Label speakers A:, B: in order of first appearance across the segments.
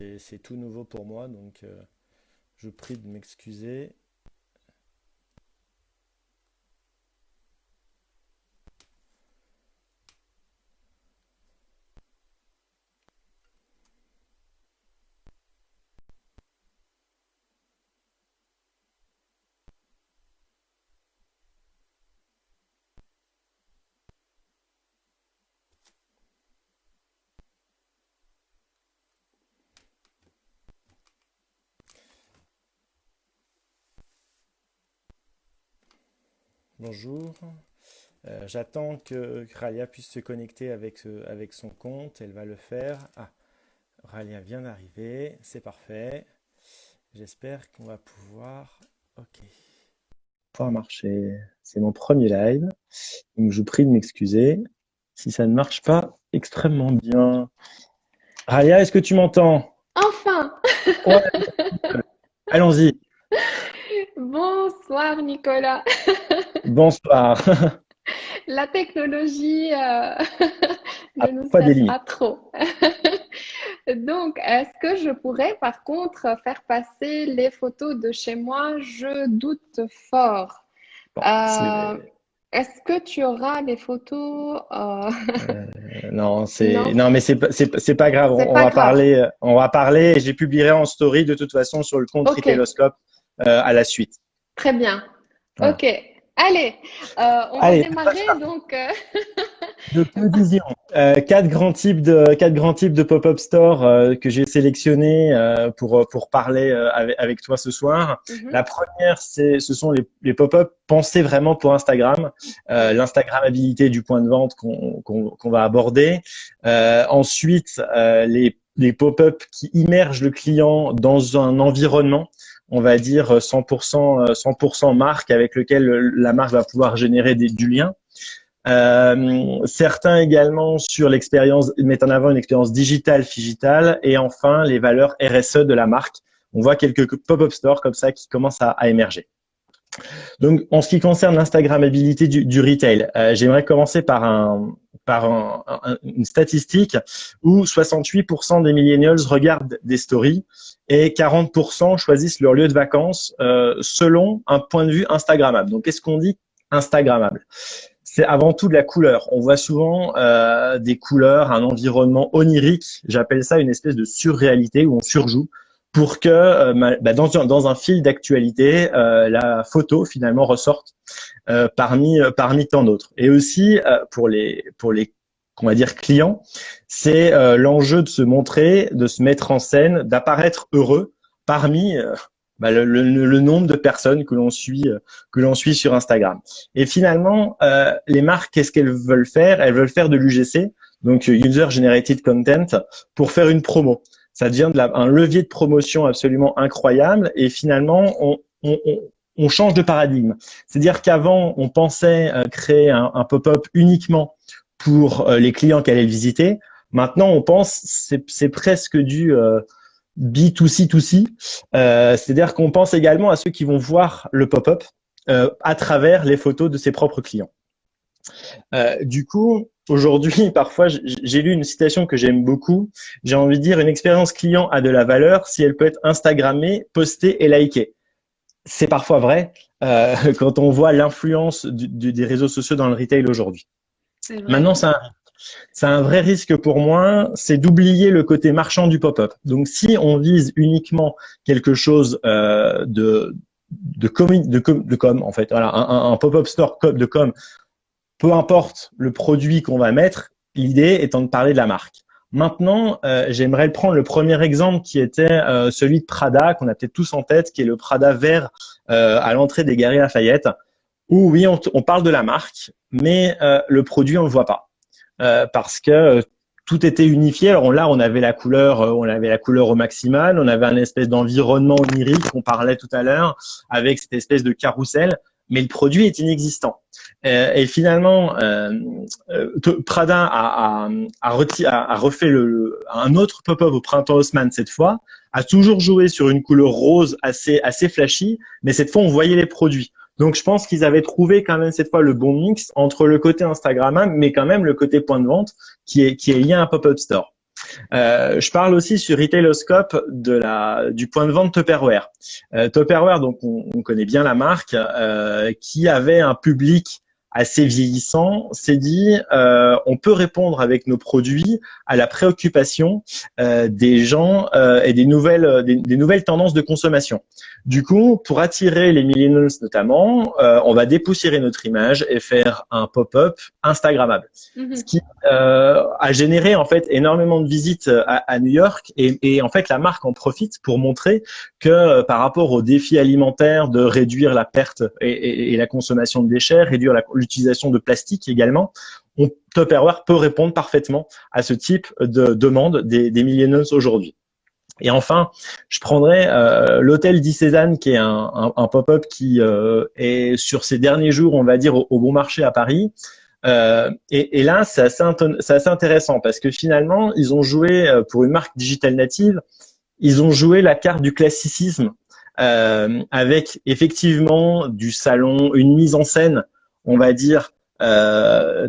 A: Et c'est tout nouveau pour moi, donc je prie de m'excuser. Bonjour. J'attends que Ralia puisse se connecter avec son compte. Elle va le faire. Ah, Ralia vient d'arriver. C'est parfait. J'espère qu'on va pouvoir. Ok. Pouvoir marcher. C'est mon premier live. Donc je vous prie de m'excuser si ça ne marche pas extrêmement bien. Ralia, est-ce que tu m'entends?
B: Enfin!
A: Ouais, allons-y.
B: Bonsoir Nicolas.
A: Bonsoir.
B: La technologie
A: Ah,
B: ne nous
A: pas des
B: sert
A: limites.
B: pas trop. Donc, est-ce que je pourrais par contre faire passer les photos de chez moi? Je doute fort.
A: Bon,
B: Euh, Est-ce que tu auras les photos?
A: non,
B: Non,
A: non, mais c'est pas grave.
B: c'est pas grave.
A: On va parler. Et j'ai publierai en story de toute façon sur le compte
B: Ok,
A: Retailoscope à la suite.
B: très bien.
A: Voilà.
B: Ok, allez, on va
A: Allez,
B: démarrer donc.
A: de que disions. Quatre grands types de pop-up store que j'ai sélectionnés pour parler avec toi ce soir.
B: Mhm,
A: La première, ce sont les pop-up pensés vraiment pour Instagram, l'Instagrammabilité du point de vente qu'on va aborder. Ensuite, les pop-up qui immergent le client dans un environnement, on va dire 100% marque avec lequel la marque va pouvoir générer du lien. Certains également sur l'expérience, mettent en avant une expérience digitale, figitale, et enfin les valeurs RSE de la marque. On voit quelques pop-up stores comme ça qui commencent à émerger. Donc, en ce qui concerne l'instagrammabilité du retail, j'aimerais commencer par une statistique où 68% des millennials regardent des stories et 40% choisissent leur lieu de vacances selon un point de vue Instagrammable. Donc, qu'est-ce qu'on dit Instagrammable? C'est avant tout de la couleur. On voit souvent des couleurs, un environnement onirique. J'appelle ça une espèce de surréalité où on surjoue pour que dans un fil d'actualité, la photo finalement ressorte parmi tant d'autres. Et aussi pour les on va dire clients, c'est l'enjeu de se montrer, de se mettre en scène, d'apparaître heureux parmi le nombre de personnes que l'on suit sur Instagram. Et finalement, les marques, qu'est-ce qu'elles veulent faire? Elles veulent faire de l'UGC, donc User Generated Content, pour faire une promo. Ça devient un levier de promotion absolument incroyable. Et finalement, on change de paradigme. C'est-à-dire qu'avant, on pensait créer un pop-up uniquement pour les clients qui allaient le visiter. Maintenant, on pense c'est presque du B2C2C. C'est-à-dire qu'on pense également à ceux qui vont voir le pop-up à travers les photos de ses propres clients. Du coup, aujourd'hui, parfois, j'ai lu une citation que j'aime beaucoup. J'ai envie de dire, une expérience client a de la valeur si elle peut être Instagrammée, postée et likée. C'est parfois vrai quand on voit l'influence des réseaux sociaux dans le retail aujourd'hui.
B: c'est vrai.
A: Maintenant, c'est un vrai risque pour moi, c'est d'oublier le côté marchand du pop-up. Donc, si on vise uniquement quelque chose de com, en fait, voilà, un pop-up store de com, peu importe le produit qu'on va mettre, l'idée étant de parler de la marque. Maintenant, j'aimerais prendre le premier exemple qui était celui de Prada, qu'on a peut-être tous en tête, qui est le Prada vert à l'entrée des Galeries Lafayette, où oui, on parle de la marque, mais le produit, on ne le voit pas parce que tout était unifié. Alors là, on avait la couleur au maximal, on avait un espèce d'environnement onirique qu'on parlait tout à l'heure, avec cette espèce de carrousel, mais le produit est inexistant. Et finalement, Prada a refait un autre pop-up au printemps Haussmann cette fois, a toujours joué sur une couleur rose assez flashy, mais cette fois on voyait les produits. Donc je pense qu'ils avaient trouvé quand même cette fois le bon mix entre le côté Instagrammable, mais quand même le côté point de vente qui est lié à un pop-up store. Je parle aussi sur Retailoscope du point de vente Tupperware. Tupperware, donc on connaît bien la marque, qui avait un public assez vieillissant, s'est dit on peut répondre avec nos produits à la préoccupation des gens et des nouvelles tendances de consommation. Du coup, pour attirer les millennials notamment, on va dépoussiérer notre image et faire un pop-up Instagrammable, ce qui a généré en fait énormément de visites à New York et en fait la marque en profite pour montrer que par rapport aux défis alimentaires de réduire la perte et la consommation de déchets, réduire l'utilisation de plastique également, Tupperware peut répondre parfaitement à ce type de demande des millennials aujourd'hui. Et enfin, je prendrai l'hôtel Di Cézanne, qui est un pop-up qui est sur ses derniers jours, on va dire, au Bon Marché à Paris. Et là, c'est assez intéressant parce que finalement, ils ont joué pour une marque digitale native, ils ont joué la carte du classicisme avec effectivement du salon, une mise en scène, on va dire,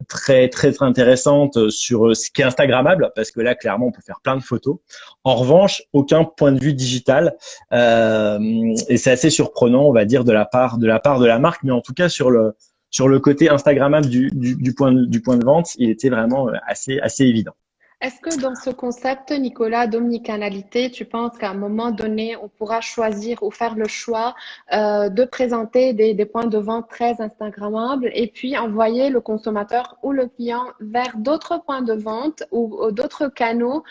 A: très très intéressante sur ce qui est instagrammable parce que là clairement on peut faire plein de photos. En revanche, aucun point de vue digital et c'est assez surprenant, on va dire, de la part de la marque, mais en tout cas sur le côté instagrammable du point de vente, il était vraiment assez évident.
B: Est-ce que dans ce concept, Nicolas, d'omnicanalité, tu penses qu'à un moment donné, on pourra choisir ou faire le choix de présenter des points de vente très Instagrammables et puis envoyer le consommateur ou le client vers d'autres points de vente ou d'autres canaux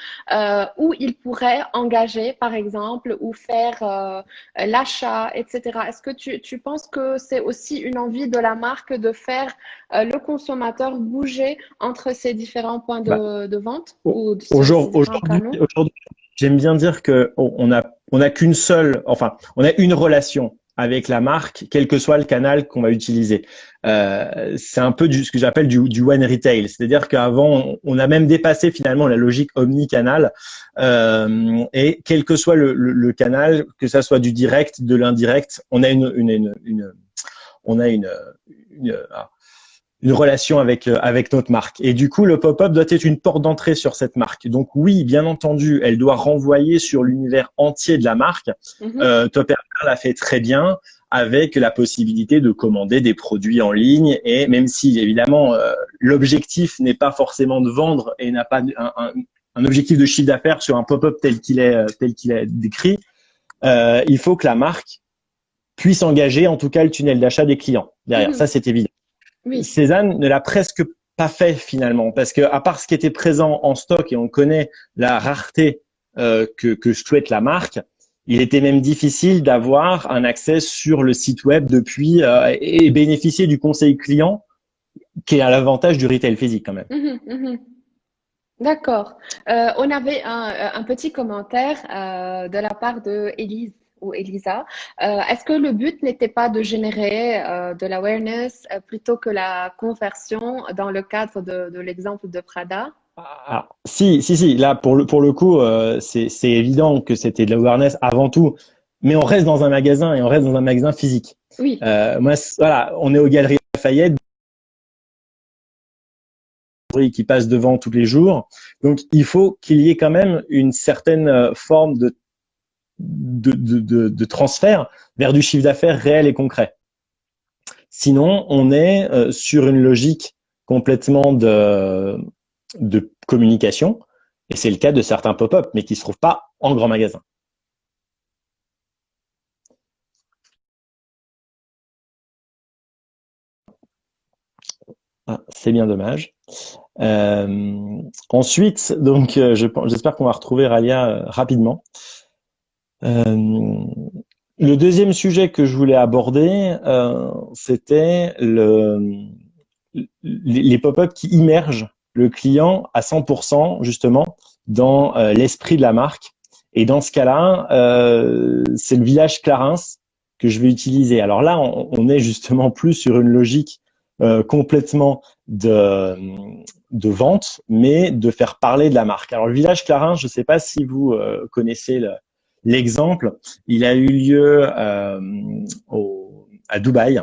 B: où il pourrait engager, par exemple, ou faire l'achat, etc. Est-ce que tu penses que c'est aussi une envie de la marque de faire le consommateur bouger entre ces différents points de vente?
A: Aujourd'hui, j'aime bien dire que on a qu'une seule, enfin, on a une relation avec la marque, quel que soit le canal qu'on va utiliser. C'est un peu ce que j'appelle du one retail, c'est-à-dire qu'avant, on a même dépassé finalement la logique omnicanal, et quel que soit le canal, que ça soit du direct, de l'indirect, on a une relation avec notre marque. Et du coup, le pop-up doit être une porte d'entrée sur cette marque. Donc oui, bien entendu, elle doit renvoyer sur l'univers entier de la marque. Tupperware l'a fait très bien avec la possibilité de commander des produits en ligne. Et même si, évidemment, l'objectif n'est pas forcément de vendre et n'a pas un objectif de chiffre d'affaires sur un pop-up tel qu'il est décrit, il faut que la marque puisse engager, en tout cas, le tunnel d'achat des clients derrière. Ça, c'est évident.
B: Oui.
A: Cézanne ne l'a presque pas fait finalement, parce que à part ce qui était présent en stock et on connaît la rareté que souhaite la marque, il était même difficile d'avoir un accès sur le site web depuis et bénéficier du conseil client, qui est à l'avantage du retail physique quand même.
B: D'accord. On avait un petit commentaire de la part de Élise ou Elisa. Est-ce que le but n'était pas de générer de l'awareness plutôt que la conversion dans le cadre de l'exemple de Prada?
A: Alors, si. Là, pour le coup, c'est évident que c'était de l'awareness avant tout, mais on reste dans un magasin et on reste dans un magasin physique.
B: Oui.
A: Moi, voilà, on est aux Galeries Lafayette, qui passe devant tous les jours. Donc, il faut qu'il y ait quand même une certaine forme de transfert vers du chiffre d'affaires réel et concret. Sinon, on est sur une logique complètement de communication, et c'est le cas de certains pop-up, mais qui ne se trouvent pas en grand magasin. Ah, c'est bien dommage. Ensuite, donc, j'espère qu'on va retrouver Ralia rapidement. Le deuxième sujet que je voulais aborder, c'était les pop-up qui immergent le client à 100% justement dans l'esprit de la marque. Et dans ce cas-là, c'est le village Clarins que je vais utiliser. Alors là, on est justement plus sur une logique complètement de vente, mais de faire parler de la marque. Alors le village Clarins, je ne sais pas si vous connaissez l'exemple, il a eu lieu à Dubaï,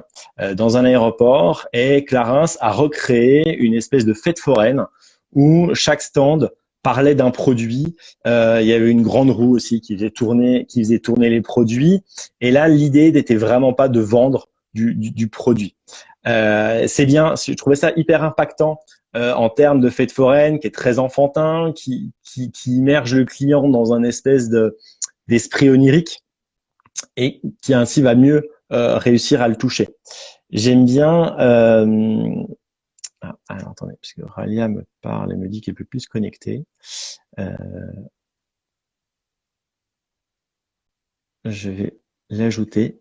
A: dans un aéroport, et Clarins a recréé une espèce de fête foraine où chaque stand parlait d'un produit. Il y avait une grande roue aussi qui faisait tourner les produits. Et là, l'idée n'était vraiment pas de vendre du produit. C'est bien, je trouvais ça hyper impactant en termes de fête foraine, qui est très enfantin, qui immerge le client dans un espèce d'esprit onirique et qui ainsi va mieux réussir à le toucher. J'aime bien. Alors attendez, parce que Ralia me parle et me dit qu'elle peut plus se connecter. Euh, je vais l'ajouter.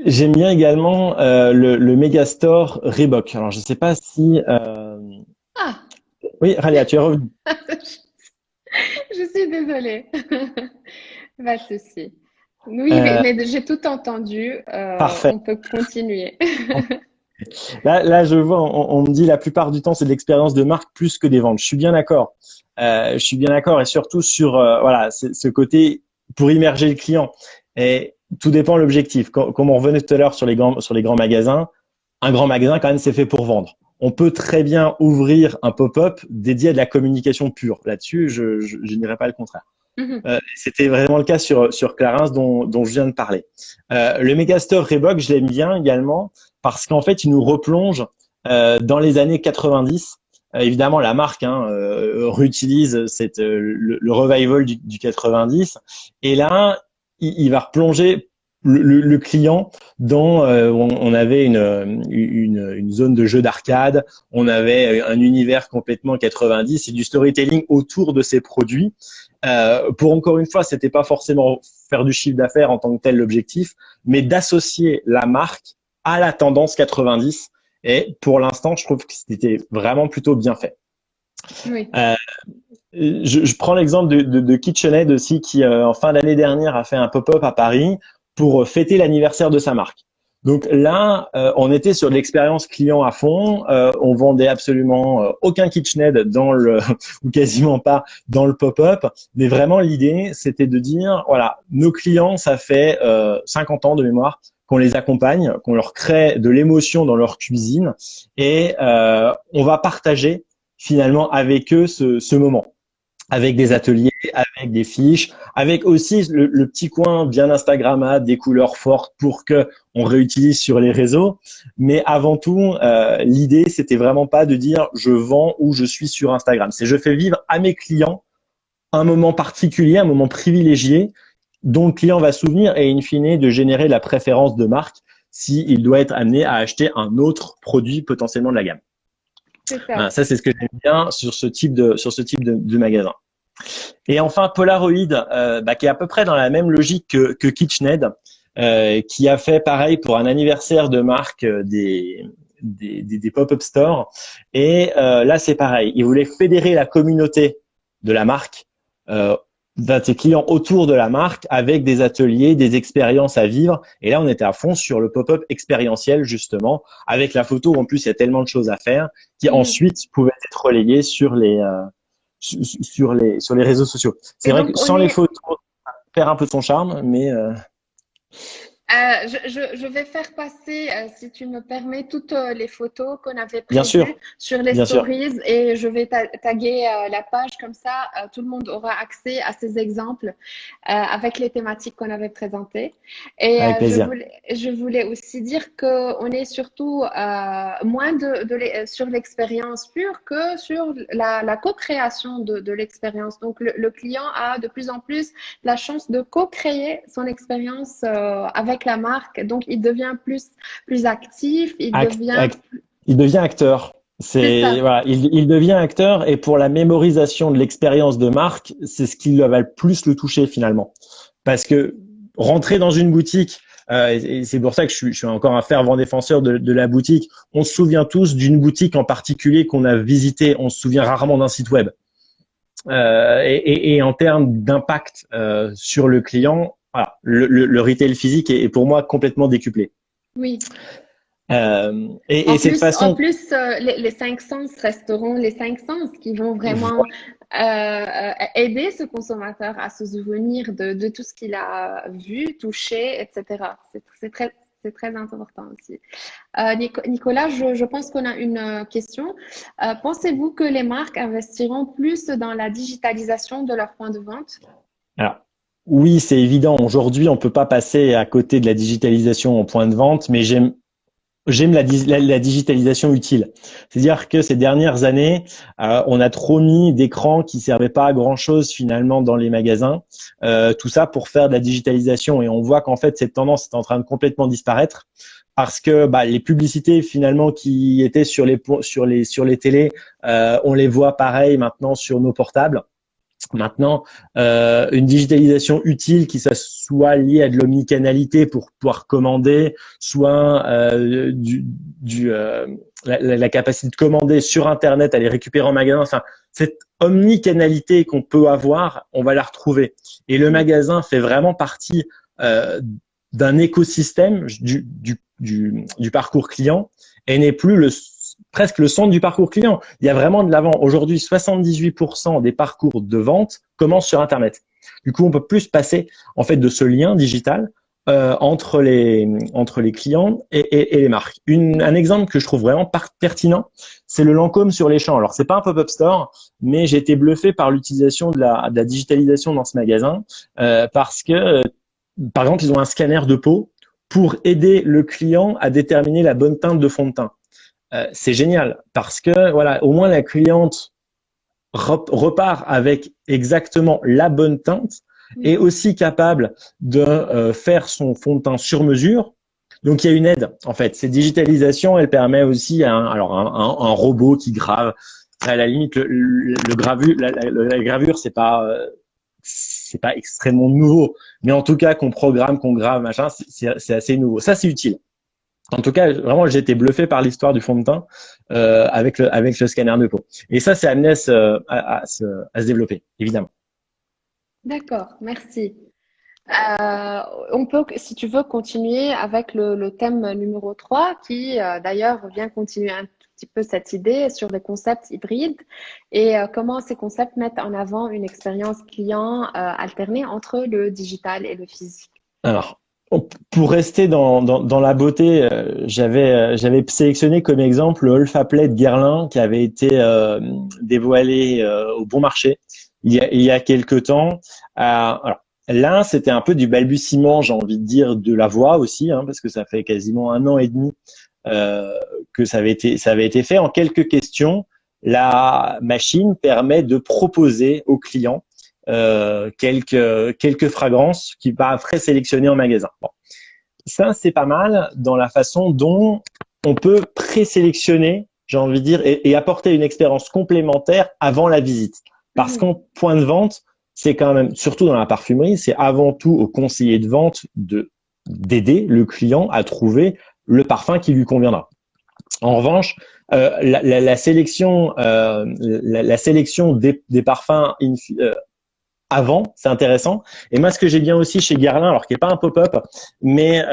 A: J'aime bien également le Megastore Reebok. Alors je sais pas si.
B: Ah,
A: Oui, Ralia, tu es revenu.
B: je suis désolée. Pas de souci. Oui,
A: Euh,
B: mais j'ai tout entendu.
A: Parfait.
B: On peut continuer.
A: Là, je vois, on me dit la plupart du temps, c'est de l'expérience de marque plus que des ventes. Je suis bien d'accord. Je suis bien d'accord et surtout sur voilà, ce côté pour immerger le client. Et tout dépend de l'objectif. Comme on revenait tout à l'heure sur les grands magasins, un grand magasin quand même c'est fait pour vendre. On peut très bien ouvrir un pop-up dédié à de la communication pure. Là-dessus, je n'irai pas le contraire.
B: Mhm.
A: C'était vraiment le cas sur Clarins dont je viens de parler. Le Megastore Reebok, je l'aime bien également parce qu'en fait, il nous replonge dans les années 90. Évidemment, la marque réutilise le revival du 90. Et là, il va replonger le client dans on avait une zone de jeu d'arcade, on avait un univers complètement 90 et du storytelling autour de ces produits. Pour encore une fois, c'était pas forcément faire du chiffre d'affaires en tant que tel l'objectif, mais d'associer la marque à la tendance 90. Et pour l'instant, je trouve que c'était vraiment plutôt bien fait.
B: Oui.
A: Euh, je prends l'exemple de KitchenAid aussi, qui en fin d'année dernière a fait un pop-up à Paris pour fêter l'anniversaire de sa marque. Donc là, on était sur l'expérience client à fond. On vendait absolument aucun KitchenAid dans le ou quasiment pas dans le pop-up, mais vraiment l'idée, c'était de dire voilà, nos clients, ça fait 50 ans de mémoire qu'on les accompagne, qu'on leur crée de l'émotion dans leur cuisine, et on va partager finalement avec eux ce moment avec des ateliers, avec des fiches, avec aussi le petit coin bien Instagrammable, des couleurs fortes pour que on réutilise sur les réseaux. Mais avant tout, l'idée, c'était vraiment pas de dire je vends ou je suis sur Instagram. C'est je fais vivre à mes clients un moment particulier, un moment privilégié dont le client va se souvenir et in fine de générer la préférence de marque s'il doit être amené à acheter un autre produit potentiellement de la gamme.
B: C'est ça.
A: Voilà, ça, c'est ce que j'aime bien sur ce type de magasin. Et enfin, Polaroid, qui est à peu près dans la même logique que KitchenAid, qui a fait pareil pour un anniversaire de marque des pop-up stores. Et là, c'est pareil. Ils voulaient fédérer la communauté de la marque, de ses clients autour de la marque, avec des ateliers, des expériences à vivre. Et là, on était à fond sur le pop-up expérientiel, justement, avec la photo. En plus, il y a tellement de choses à faire qui
B: Mhm.
A: ensuite pouvaient être relayées sur les réseaux sociaux. C'est
B: Et
A: vrai que
B: donc, on
A: sans les
B: est,
A: photos, ça perd un peu de son charme, mais
B: je vais faire passer, si tu me permets, toutes les photos qu'on avait
A: bien
B: prévues
A: sûr,
B: sur les
A: bien sûr,
B: stories et je vais taguer la page comme ça, tout le monde aura accès à ces exemples avec les thématiques qu'on avait présentées. Et
A: avec plaisir.
B: je voulais aussi dire qu'on est surtout moins sur l'expérience pure que sur la co-création de l'expérience. Donc, le client a de plus en plus la chance de co-créer son expérience avec la marque. Donc, il devient plus actif, il
A: Act-
B: devient...
A: act- il devient acteur.
B: C'est
A: C'est
B: ça,
A: voilà, il devient acteur et pour la mémorisation de l'expérience de marque, c'est ce qui va le plus le toucher finalement. Parce que rentrer dans une boutique, et c'est pour ça que je suis encore un fervent défenseur de la boutique. On se souvient tous d'une boutique en particulier qu'on a visitée. On se souvient rarement d'un site web. Et en termes d'impact sur le client, voilà, le retail physique est pour moi complètement décuplé.
B: oui.
A: Et cette
B: En
A: façon,
B: plus les cinq sens resteront les cinq sens qui vont vraiment aider ce consommateur à se souvenir de tout ce qu'il a vu, touché, etc. c'est très important aussi. Nicolas, je pense qu'on a une question. Pensez-vous que les marques investiront plus dans la digitalisation de leurs points de vente?
A: Alors, oui, c'est évident. Aujourd'hui, on peut pas passer à côté de la digitalisation en point de vente, mais j'aime la digitalisation utile. C'est-à-dire que ces dernières années, on a trop mis d'écrans qui servaient pas à grand-chose finalement dans les magasins. Tout ça pour faire de la digitalisation. Et on voit qu'en fait, cette tendance est en train de complètement disparaître parce que les publicités finalement qui étaient sur les télés, on les voit pareil maintenant sur nos portables. Maintenant, une digitalisation utile qui soit liée à de l'omnicanalité pour pouvoir commander, soit la capacité de commander sur Internet, aller récupérer en magasin. Enfin, cette omnicanalité qu'on peut avoir, on va la retrouver. Et le magasin fait vraiment partie d'un écosystème du parcours client et n'est plus presque le centre du parcours client. Il y a vraiment de l'avant. Aujourd'hui, 78% des parcours de vente commencent sur Internet. Du coup, on peut plus passer en fait de ce lien digital entre les clients et les marques. Un exemple que je trouve vraiment pertinent, c'est le Lancôme sur les champs. Alors, c'est pas un pop-up store, mais j'ai été bluffé par l'utilisation de la digitalisation dans ce magasin parce que, par exemple, ils ont un scanner de peau pour aider le client à déterminer la bonne teinte de fond de teint. C'est génial parce que voilà, au moins la cliente repart avec exactement la bonne teinte et aussi capable de faire son fond de teint sur mesure. Donc il y a une aide en fait. Cette digitalisation, elle permet aussi un robot qui grave. À la limite, la gravure, c'est pas extrêmement nouveau, mais en tout cas qu'on programme, qu'on grave, machin, c'est assez nouveau. Ça, c'est utile. En tout cas, vraiment, j'ai été bluffé par l'histoire du fond de teint avec le scanner de peau. Et ça, c'est amené à se développer, évidemment.
B: D'accord, merci. On peut, si tu veux, continuer avec le thème numéro 3 qui, d'ailleurs, vient continuer un tout petit peu cette idée sur les concepts hybrides et comment ces concepts mettent en avant une expérience client alternée entre le digital et le physique.
A: Alors, pour rester dans la beauté, j'avais sélectionné comme exemple le Olfaplet de Guerlain qui avait été dévoilé au Bon Marché il y a quelques temps. Alors, là, c'était un peu du balbutiement, j'ai envie de dire, de la voix aussi, parce que ça fait quasiment 1 an et demi que ça avait été fait. En quelques questions, la machine permet de proposer au client quelques fragrances qu'il va après sélectionner en magasin. Bon. Ça, c'est pas mal dans la façon dont on peut présélectionner, j'ai envie de dire, et apporter une expérience complémentaire avant la visite. Parce qu'en point de vente, c'est quand même, surtout dans la parfumerie, c'est avant tout au conseiller de vente d'aider le client à trouver le parfum qui lui conviendra. En revanche, la sélection des parfums avant, c'est intéressant. Et moi, ce que j'ai bien aussi chez Guerlain, alors qui n'est pas un pop-up, mais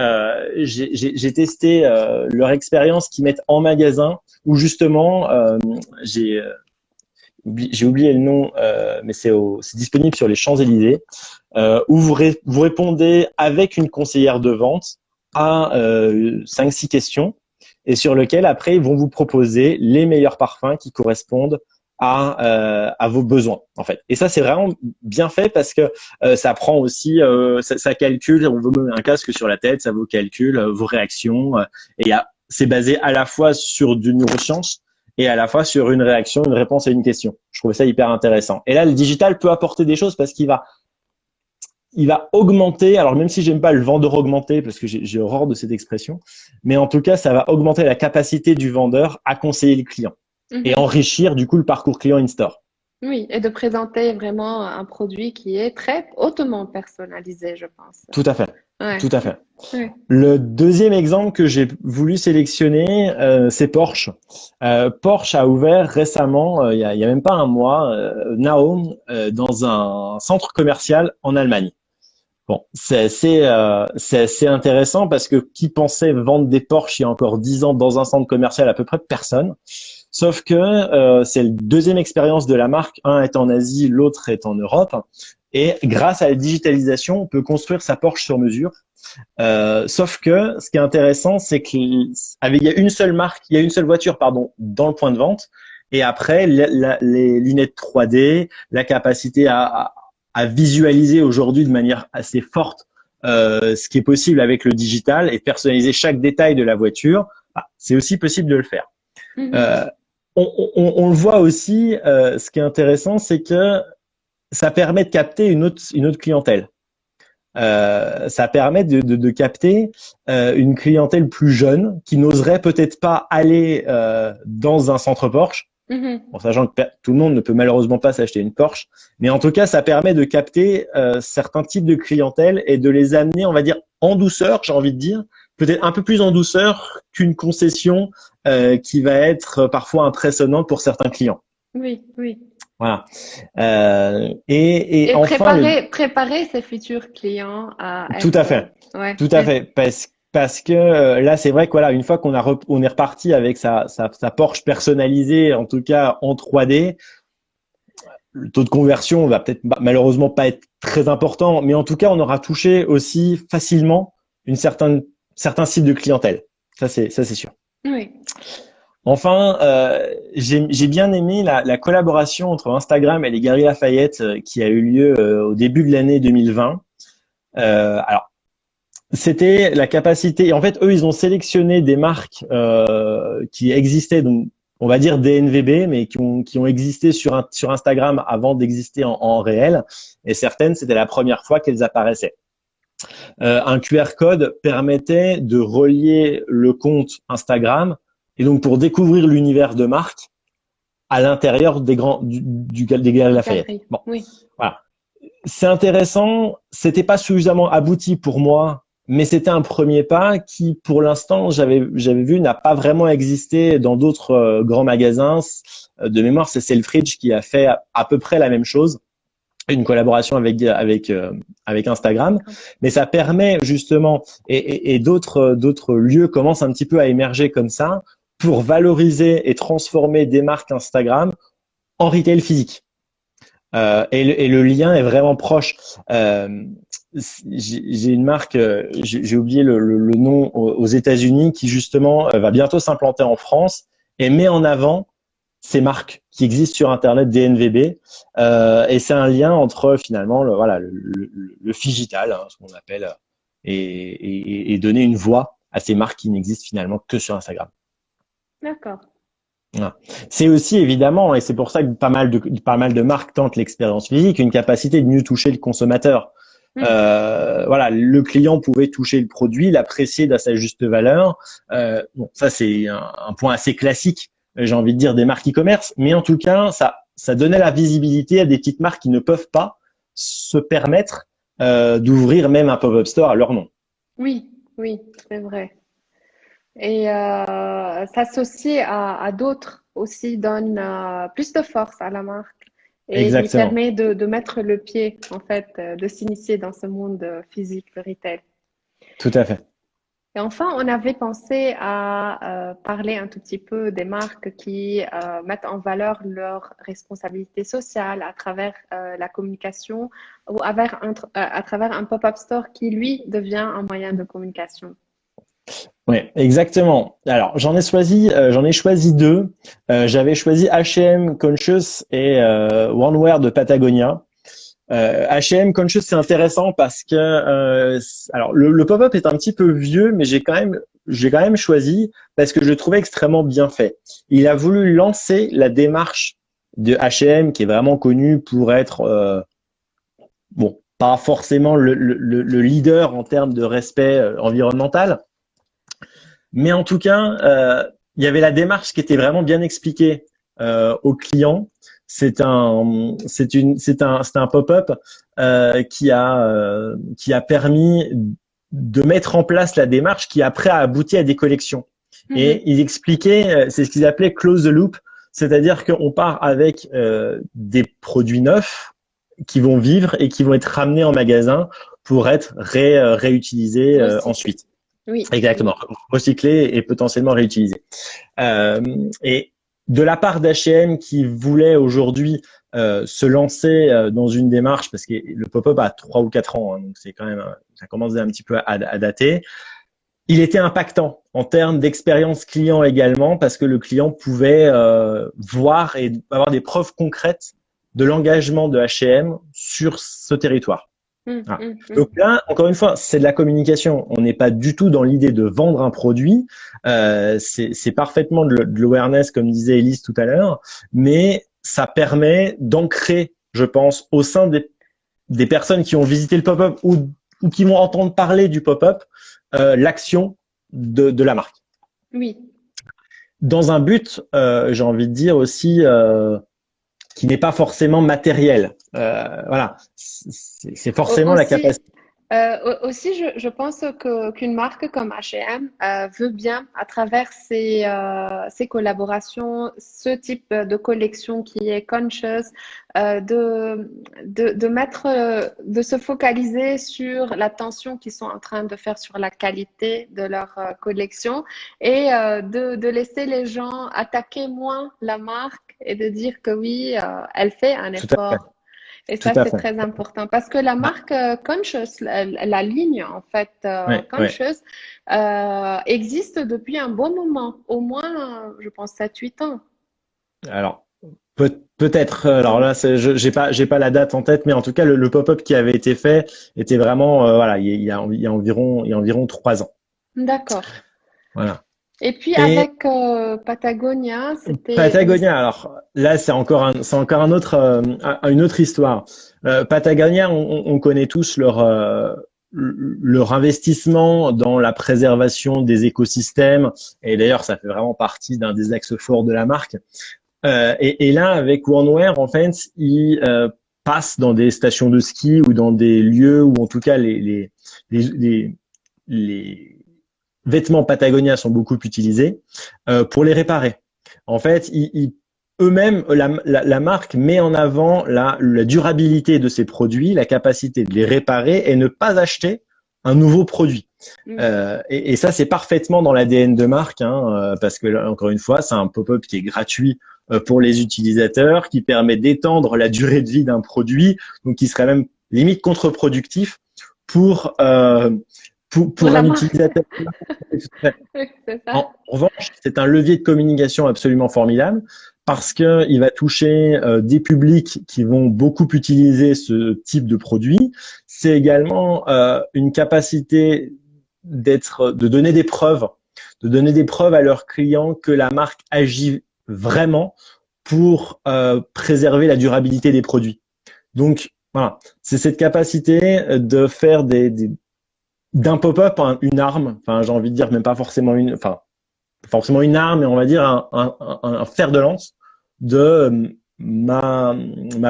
A: j'ai testé leur expérience qu'ils mettent en magasin, où justement, j'ai oublié le nom, mais c'est disponible sur les Champs-Élysées, où vous répondez avec une conseillère de vente à 5-6 questions, et sur lequel après ils vont vous proposer les meilleurs parfums qui correspondent à vos besoins en fait. Et ça c'est vraiment bien fait parce que ça prend aussi ça calcule, on vous met un casque sur la tête, ça vous calcule vos réactions et c'est basé à la fois sur du neurosciences et à la fois sur une réaction, une réponse à une question. Je trouvais ça hyper intéressant. Et là le digital peut apporter des choses parce qu'il va augmenter, alors même si j'aime pas le vendeur augmenté parce que j'ai horreur de cette expression, mais en tout cas ça va augmenter la capacité du vendeur à conseiller le client et enrichir du coup le parcours client in-store.
B: Oui, et de présenter vraiment un produit qui est très hautement personnalisé, je pense.
A: Tout à fait.
B: Ouais.
A: Tout à fait.
B: Ouais.
A: Le deuxième exemple que j'ai voulu sélectionner, c'est Porsche. Porsche a ouvert récemment, il y a même pas un mois, Naum dans un centre commercial en Allemagne. Bon, c'est assez intéressant parce que qui pensait vendre des Porsche il y a encore 10 ans dans un centre commercial? À peu près personne. Sauf que c'est la deuxième expérience de la marque. Un est en Asie, l'autre est en Europe. Et grâce à la digitalisation, on peut construire sa Porsche sur mesure. Sauf que ce qui est intéressant, c'est qu'il y a une seule marque, il y a une seule voiture, pardon, dans le point de vente. Et après, les lunettes 3D, la capacité à visualiser aujourd'hui de manière assez forte ce qui est possible avec le digital et personnaliser chaque détail de la voiture, c'est aussi possible de le faire.
B: Mhm.
A: On le voit aussi, ce qui est intéressant, c'est que ça permet de capter une autre clientèle. Ça permet de capter une clientèle plus jeune qui n'oserait peut-être pas aller dans un centre Porsche,
B: Mhm.
A: en sachant que tout le monde ne peut malheureusement pas s'acheter une Porsche, mais en tout cas, ça permet de capter certains types de clientèle et de les amener, on va dire, en douceur, j'ai envie de dire, peut-être un peu plus en douceur qu'une concession qui va être parfois impressionnante pour certains clients.
B: Oui, oui.
A: Voilà. Et
B: Et
A: enfin,
B: préparer ses futurs clients à
A: tout à
B: être,
A: fait,
B: ouais.
A: tout à fait, parce que là, c'est vrai que voilà, une fois on est reparti avec sa Porsche personnalisée, en tout cas en 3D, le taux de conversion va peut-être malheureusement pas être très important, mais en tout cas, on aura touché aussi facilement certains cibles de clientèle. Ça, c'est sûr.
B: Oui.
A: Enfin, j'ai bien aimé la collaboration entre Instagram et les Galeries Lafayette qui a eu lieu au début de l'année 2020. Alors, c'était la capacité. En fait, eux, ils ont sélectionné des marques qui existaient, donc on va dire des NVB, mais qui ont existé sur Instagram avant d'exister en réel. Et certaines, c'était la première fois qu'elles apparaissaient. Un QR code permettait de relier le compte Instagram et donc pour découvrir l'univers de marque à l'intérieur des Galeries Lafayette.
B: Galerie.
A: Bon,
B: Oui.
A: voilà. C'est intéressant. C'était pas suffisamment abouti pour moi, mais c'était un premier pas qui, pour l'instant, j'avais vu, n'a pas vraiment existé dans d'autres grands magasins. De mémoire, c'est Selfridge qui a fait à peu près la même chose, une collaboration avec Instagram. Mais ça permet justement, et d'autres lieux commencent un petit peu à émerger comme ça, pour valoriser et transformer des marques Instagram en retail physique. Et le lien est vraiment proche. J'ai une marque, j'ai oublié le nom aux États-Unis, qui justement va bientôt s'implanter en France et met en avant ces marques qui existent sur Internet, des NVB. Et c'est un lien entre finalement le phygital, hein, ce qu'on appelle, et donner une voix à ces marques qui n'existent finalement que sur Instagram.
B: D'accord.
A: Voilà. C'est aussi évidemment, et c'est pour ça que pas mal de marques tentent l'expérience physique, une capacité de mieux toucher le consommateur. Voilà, le client pouvait toucher le produit, l'apprécier à sa juste valeur. Bon, ça c'est un point assez classique, j'ai envie de dire, des marques e-commerce, mais en tout cas, ça donnait la visibilité à des petites marques qui ne peuvent pas se permettre d'ouvrir même un pop-up store à leur nom.
B: Oui, oui, c'est vrai. Et s'associer à d'autres aussi donne plus de force à la marque et lui
A: Exactement,
B: permet de mettre le pied, en fait, de s'initier dans ce monde physique, le retail.
A: tout à fait.
B: Et enfin, on avait pensé à parler un tout petit peu des marques qui mettent en valeur leur responsabilité sociale à travers la communication ou à travers un pop-up store qui, lui, devient un moyen de communication.
A: Oui, exactement. Alors, j'en ai choisi deux. J'avais choisi H&M Conscious et Onewear de Patagonia. H&M Conscious, c'est intéressant parce que alors le pop-up est un petit peu vieux, mais j'ai quand même choisi parce que je le trouvais extrêmement bien fait. Il a voulu lancer la démarche de H&M qui est vraiment connu pour être bon, pas forcément le leader en termes de respect environnemental. Mais en tout cas, il y avait la démarche qui était vraiment bien expliquée aux clients. C'est un pop-up qui a permis de mettre en place la démarche qui après a abouti à des collections. Et ils expliquaient, c'est ce qu'ils appelaient close the loop, c'est-à-dire qu'on part avec des produits neufs qui vont vivre et qui vont être ramenés en magasin pour être réutilisés ensuite.
B: Oui.
A: Exactement, recyclé et potentiellement réutilisé. Et de la part d'H&M qui voulait aujourd'hui se lancer dans une démarche, parce que le pop-up a 3 ou 4 ans, hein, donc c'est quand même, ça commence un petit peu à dater. Il était impactant en termes d'expérience client également, parce que le client pouvait voir et avoir des preuves concrètes de l'engagement de H&M sur ce territoire. Voilà. Donc là, encore une fois, c'est de la communication. On n'est pas du tout dans l'idée de vendre un produit. C'est parfaitement de l'awareness, comme disait Elise tout à l'heure, mais ça permet d'ancrer, je pense, au sein des personnes qui ont visité le pop-up ou qui vont entendre parler du pop-up, l'action de la marque.
B: Oui.
A: Dans un but, j'ai envie de dire aussi, qui n'est pas forcément matériel. Voilà, c'est forcément
B: Aussi,
A: la capacité.
B: Aussi, je pense qu'une marque comme H&M veut bien, à travers ses collaborations, ce type de collection qui est conscious, de se focaliser sur l'attention qu'ils sont en train de faire sur la qualité de leur collection et de laisser les gens attaquer moins la marque et de dire que oui, elle fait un
A: Tout à fait.
B: effort. Et
A: Tout
B: ça,
A: à
B: c'est
A: fait.
B: très important parce que la marque Conscious, la ligne en fait
A: Ouais, ouais.
B: Conscious, existe depuis un bon moment, au moins, je pense, 7-8 ans.
A: Alors, peut-être. Alors là, j'ai pas la date en tête, mais en tout cas, le pop-up qui avait été fait était vraiment, voilà, il y a environ 3 ans.
B: D'accord.
A: Voilà.
B: Et puis
A: Et
B: avec Patagonia, c'était
A: Patagonia, alors là, c'est encore un autre, une autre histoire. Patagonia, on connaît tous leur investissement dans la préservation des écosystèmes, et d'ailleurs, ça fait vraiment partie d'un des axes forts de la marque. Et là, avec OneWear, en fait, ils passent dans des stations de ski ou dans des lieux où, en tout cas, les vêtements Patagonia sont beaucoup utilisés pour les réparer. En fait, eux-mêmes, la marque met en avant la durabilité de ces produits, la capacité de les réparer et ne pas acheter un nouveau produit. Et ça, c'est parfaitement dans l'ADN de marque, hein, parce que là, encore une fois, c'est un pop-up qui est gratuit pour les utilisateurs, qui permet d'étendre la durée de vie d'un produit, donc qui serait même limite contre-productif pour
B: pour la
A: un
B: marque.
A: utilisateur.
B: C'est ça.
A: En revanche, c'est un levier de communication absolument formidable parce que il va toucher des publics qui vont beaucoup utiliser ce type de produit. C'est également une capacité de donner des preuves, à leurs clients que la marque agit vraiment pour préserver la durabilité des produits. Donc voilà, c'est cette capacité de faire d'un pop-up une arme, enfin j'ai envie de dire même pas forcément forcément une arme, mais on va dire un fer de lance de ma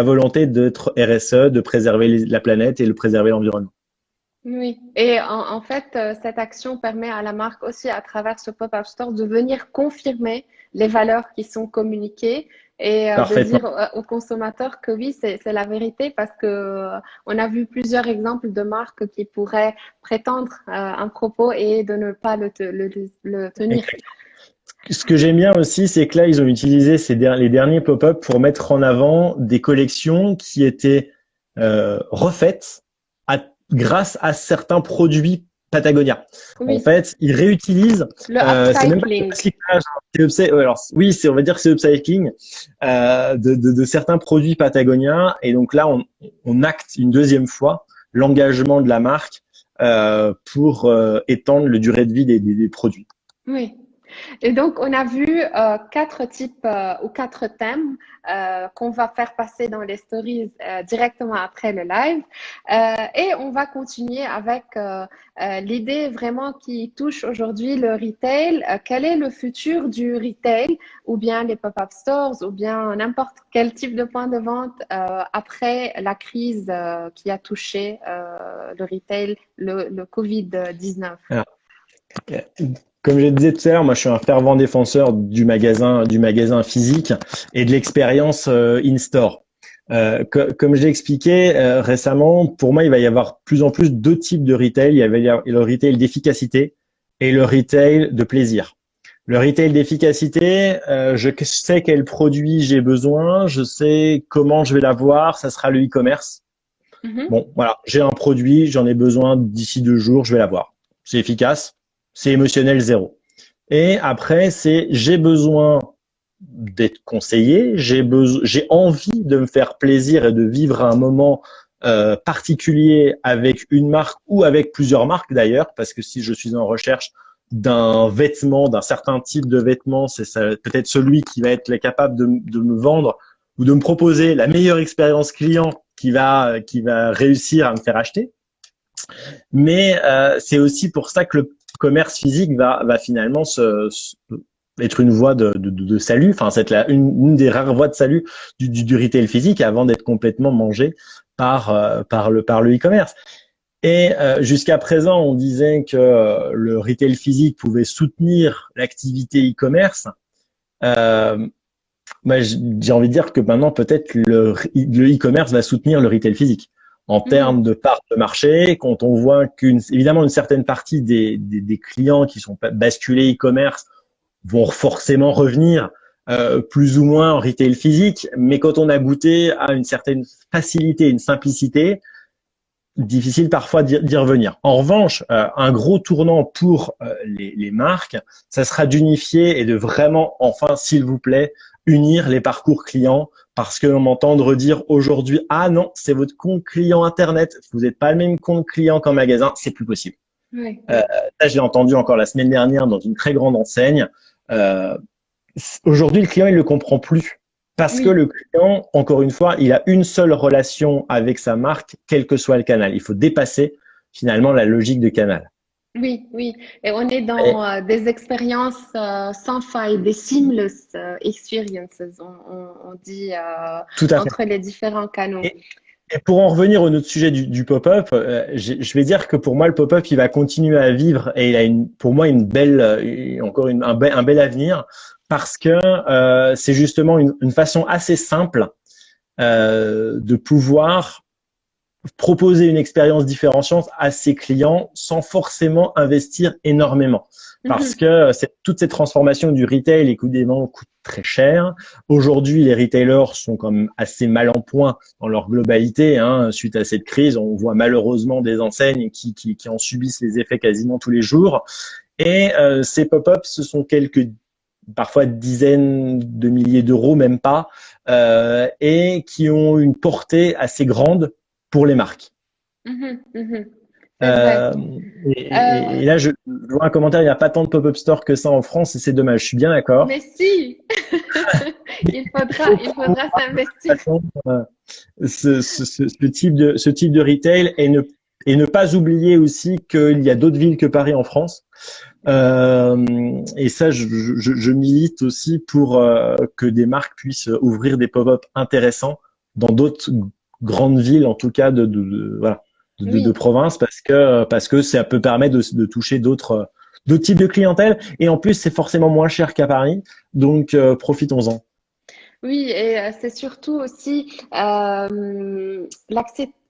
A: volonté d'être RSE, de préserver la planète et de préserver l'environnement.
B: Oui, et en fait, cette action permet à la marque aussi, à travers ce pop-up store, de venir confirmer les valeurs qui sont communiquées et de
A: Parfaitement.
B: dire aux consommateurs que oui, c'est la vérité parce que on a vu plusieurs exemples de marques qui pourraient prétendre un propos et de ne pas le tenir.
A: Ce que j'aime bien aussi, c'est que là, ils ont utilisé les derniers pop-up pour mettre en avant des collections qui étaient refaites grâce à certains produits Patagonia.
B: Oui.
A: En fait, ils réutilisent.
B: Le
A: C'est même pas
B: upcycling.
A: du recyclage. Alors oui, on va dire que c'est upcycling de certains produits Patagonia. Et donc là, on acte une deuxième fois l'engagement de la marque pour étendre le durée de vie des produits.
B: Oui. Et donc, on a vu 4 types ou 4 thèmes qu'on va faire passer dans les stories directement après le live. Et on va continuer avec l'idée vraiment qui touche aujourd'hui le retail. Quel est le futur du retail ou bien les pop-up stores ou bien n'importe quel type de point de vente après la crise qui a touché le retail, le Covid-19?
A: Alors, comme je le disais tout à l'heure, moi je suis un fervent défenseur du magasin physique et de l'expérience in-store. Comme je l'ai expliqué récemment, pour moi il va y avoir plus en plus 2 types de retail. Il va y avoir le retail d'efficacité et le retail de plaisir. Le retail d'efficacité, je sais quel produit j'ai besoin, je sais comment je vais l'avoir, ça sera le e-commerce.
B: Mhm.
A: Bon, voilà, j'ai un produit, j'en ai besoin d'ici 2 jours, je vais l'avoir. C'est efficace, c'est émotionnel zéro. Et après, c'est j'ai besoin d'être conseillé, j'ai envie de me faire plaisir et de vivre un moment particulier avec une marque ou avec plusieurs marques d'ailleurs, parce que si je suis en recherche d'un vêtement, d'un certain type de vêtement, c'est peut-être celui qui va être capable de me vendre ou de me proposer la meilleure expérience client qui va réussir à me faire acheter. Mais c'est aussi pour ça que le commerce physique va finalement être une voie de salut. Enfin, c'est une des rares voies de salut du retail physique avant d'être complètement mangé par le e-commerce. Et jusqu'à présent, on disait que le retail physique pouvait soutenir l'activité e-commerce. Euh, j'ai envie de dire que maintenant, peut-être le e-commerce va soutenir le retail physique en termes
B: Mhm.
A: de part de marché. Quand on voit évidemment, une certaine partie des clients qui sont basculés e-commerce vont forcément revenir plus ou moins en retail physique, mais quand on a goûté à une certaine facilité, une simplicité, difficile parfois d'y revenir. En revanche, un gros tournant pour les marques, ça sera d'unifier et de vraiment, enfin, s'il vous plaît, unir les parcours clients, parce que on m'entend redire aujourd'hui, ah non, c'est votre compte client Internet, vous n'êtes pas le même compte client qu'en magasin, c'est plus possible.
B: Oui,
A: Euh,
B: oui.
A: Ça, je l'ai entendu encore la semaine dernière dans une très grande enseigne. Euh, Aujourd'hui, le client, il le comprend plus. Parce que
B: Oui.
A: le client, encore une fois, il a une seule relation avec sa marque, quel que soit le canal. Il faut dépasser finalement la logique de canal.
B: Oui, oui. Et on est
A: Et,
B: dans des expériences sans faille, des seamless experiences, on dit,
A: tout à fait.
B: entre les différents canaux.
A: Et, et pour en revenir au autre sujet du pop-up, je vais dire que pour moi, le pop-up, il va continuer à vivre et il a pour moi une belle, encore un bel avenir parce que c'est justement une façon assez simple de pouvoir proposer une expérience différenciante à ses clients sans forcément investir énormément. Parce
B: Mhm.
A: que toutes ces transformations du retail, évidemment, coûtent très cher. Aujourd'hui, les retailers sont quand même assez mal en point dans leur globalité. Hein. Suite à cette crise, on voit malheureusement des enseignes qui en subissent les effets quasiment tous les jours. Et ces pop-ups, ce sont quelques parfois dizaines de milliers d'euros, même pas, et qui ont une portée assez grande pour les marques.
B: Mhm. Mhm. C'est vrai.
A: Euh,
B: Euh,
A: et là, je vois un commentaire, il n'y a pas tant de pop-up store que ça en France, et c'est dommage, je suis bien d'accord.
B: mais si,
A: Il faut
B: il faudra
A: promouvoir de toute
B: s'investir.
A: façon ce type de retail et ne pas oublier aussi qu'il y a d'autres villes que Paris en France. Et ça, je milite aussi pour que des marques puissent ouvrir des pop-up intéressants dans d'autres grandes villes, en tout cas voilà, de
B: Oui.
A: province, parce que ça peut permettre de toucher d'autres types de clientèle. Et en plus, c'est forcément moins cher qu'à Paris, donc profitons-en.
B: Oui, et c'est surtout aussi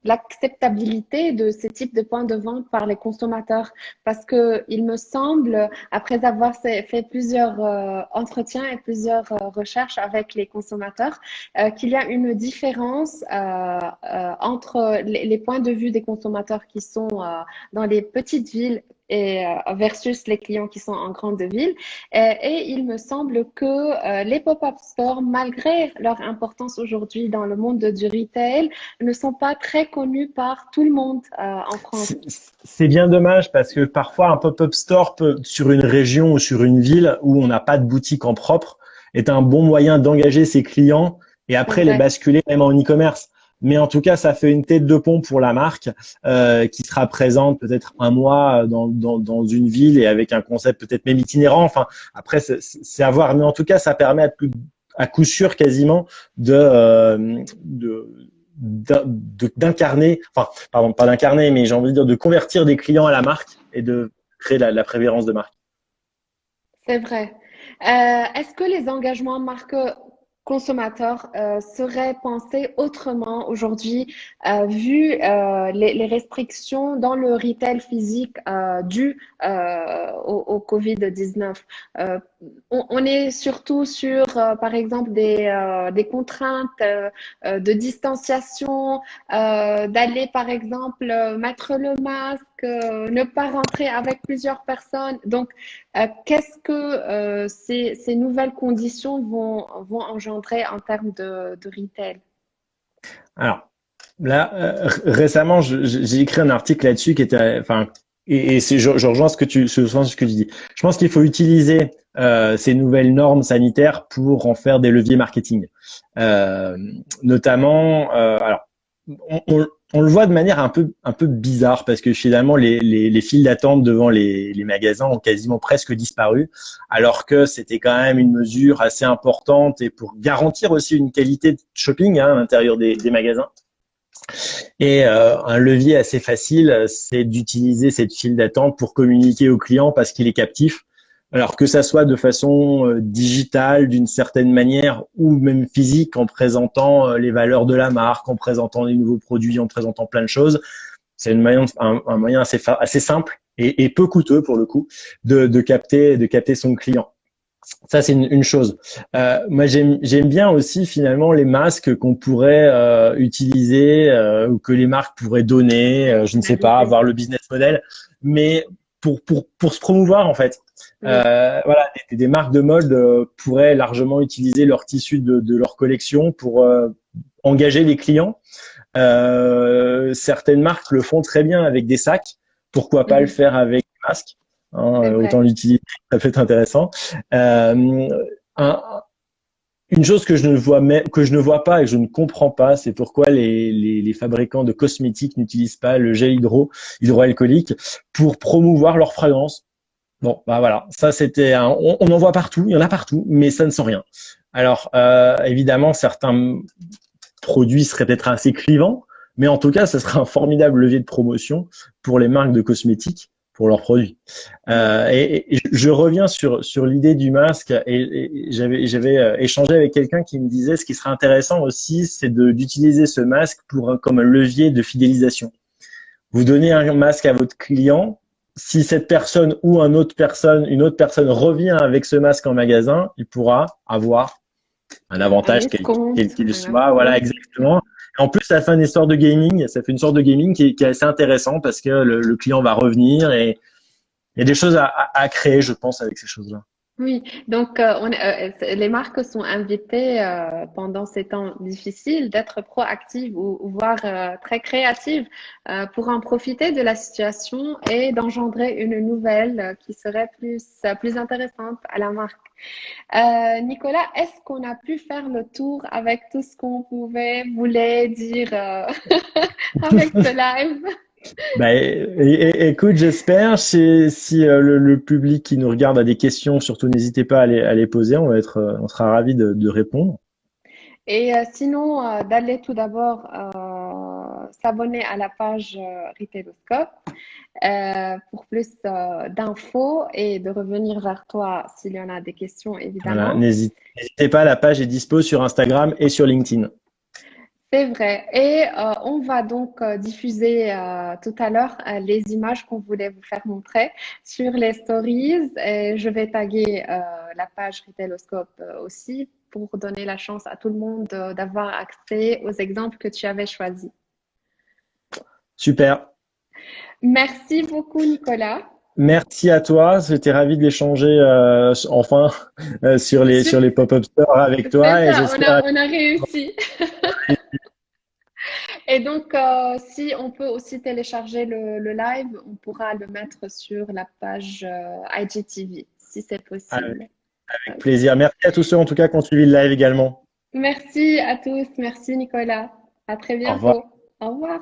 B: l'acceptabilité de ce type de points de vente par les consommateurs. Parce que il me semble, après avoir fait plusieurs entretiens et plusieurs recherches avec les consommateurs, qu'il y a une différence entre les points de vue des consommateurs qui sont dans les petites villes et versus les clients qui sont en grande ville. Et il me semble que les pop-up stores, malgré leur importance aujourd'hui dans le monde du retail, ne sont pas très connus par tout le monde en France.
A: C'est c'est bien dommage parce que parfois un pop-up store sur une région ou sur une ville où on n'a pas de boutique en propre est un bon moyen d'engager ses clients et
B: C'est
A: après les
B: vrai.
A: basculer même en e-commerce. Mais en tout cas, ça fait une tête de pont pour la marque qui sera présente peut-être un mois dans une ville et avec un concept peut-être même itinérant. Enfin, après, c'est à voir. Mais en tout cas, ça permet à coup sûr quasiment de d'incarner, enfin, pardon, pas d'incarner, mais j'ai envie de dire de convertir des clients à la marque et de créer la préférence de marque.
B: C'est vrai. Est-ce que les engagements marques consommateurs seraient pensés autrement aujourd'hui, vu les restrictions dans le retail physique dues au Covid-19. On est surtout sur, par exemple, des contraintes de distanciation, d'aller, par exemple, mettre le masque, ne pas rentrer avec plusieurs personnes. Donc, qu'est-ce que ces nouvelles conditions vont engendrer en termes de retail?
A: Alors, là, récemment, j'ai écrit un article là-dessus qui était, enfin, et je rejoins ce que tu dis. Je pense qu'il faut utiliser ces nouvelles normes sanitaires pour en faire des leviers marketing. Euh, Notamment, alors, on le voit de manière un peu bizarre parce que finalement, les files d'attente devant les magasins ont quasiment presque disparu, alors que c'était quand même une mesure assez importante et pour garantir aussi une qualité de shopping à l'intérieur des magasins. Et un levier assez facile, c'est d'utiliser cette file d'attente pour communiquer au client parce qu'il est captif. Alors que ça soit de façon digitale, d'une certaine manière, ou même physique, en présentant les valeurs de la marque, en présentant les nouveaux produits, en présentant plein de choses, c'est un moyen assez simple et peu coûteux pour le coup de capter son client. Ça, c'est une chose. Moi, j'aime bien aussi finalement les masques qu'on pourrait utiliser ou que les marques pourraient donner. Je ne sais pas, avoir le business model, mais pour se promouvoir en fait.
B: Oui.
A: Voilà, des marques de mode pourraient largement utiliser leur tissu de leur collection pour engager les clients. Certaines marques le font très bien avec des sacs. Pourquoi pas le
B: Mhm.
A: faire avec des masques,
B: C'est
A: hein, autant
B: vrai.
A: l'utiliser, ça peut être intéressant. Euh, un- une chose que je ne vois pas et que je ne comprends pas, c'est pourquoi les fabricants de cosmétiques n'utilisent pas le gel hydroalcoolique pour promouvoir leur fragrance. Bon, bah voilà, ça on en voit partout, il y en a partout, mais ça ne sent rien. Alors, évidemment, certains produit serait peut-être assez clivant, mais en tout cas, ce serait un formidable levier de promotion pour les marques de cosmétiques pour leurs produits.
B: Oui.
A: Et je reviens sur l'idée du masque et j'avais échangé avec quelqu'un qui me disait ce qui serait intéressant aussi, c'est d'utiliser ce masque comme un levier de fidélisation. Vous donnez un masque à votre client, si cette personne ou une autre personne revient avec ce masque en magasin, il pourra avoir un
B: Un
A: avantage quel
B: escompte.
A: qu'il soit. Voilà, exactement. Et en plus, ça fait une histoire de gaming. Ça fait une sorte de gaming qui est assez intéressant parce que le client va revenir et il y a des choses à créer, je pense, avec ces choses-là.
B: Oui, donc les marques sont invitées pendant ces temps difficiles d'être proactives ou voire très créatives pour en profiter de la situation et d'engendrer une nouvelle qui serait plus intéressante à la marque. Nicolas, est-ce qu'on a pu faire le tour avec tout ce qu'on voulait dire avec ce live?
A: Bah, écoute, j'espère. Si le public qui nous regarde a des questions, surtout n'hésitez pas à les poser. On sera ravis de répondre.
B: Et sinon, d'aller tout d'abord s'abonner à la page Retailoscope pour plus d'infos et de revenir vers toi s'il y en a des questions,
A: Voilà,
B: évidemment.
A: n'hésitez pas. La page est dispo sur Instagram et sur LinkedIn.
B: C'est vrai. Et on va donc diffuser tout à l'heure les images qu'on voulait vous faire montrer sur les stories. Et je vais taguer la page Retailoscope aussi pour donner la chance à tout le monde d'avoir accès aux exemples que tu avais choisis.
A: Super.
B: Merci beaucoup, Nicolas.
A: Merci à toi. J'étais ravi de l'échanger enfin sur les
B: Sup-
A: pop-up stores avec
B: C'est
A: toi et
B: ça,
A: j'espère.
B: on a réussi. Et donc, si on peut aussi télécharger le live, on pourra le mettre sur la page IGTV, si c'est
A: Avec
B: possible. Ok.
A: plaisir. Merci à tous ceux en tout cas qui ont suivi le live également.
B: Merci à tous. Merci, Nicolas. À très
A: Au revoir.
B: bientôt. Au revoir.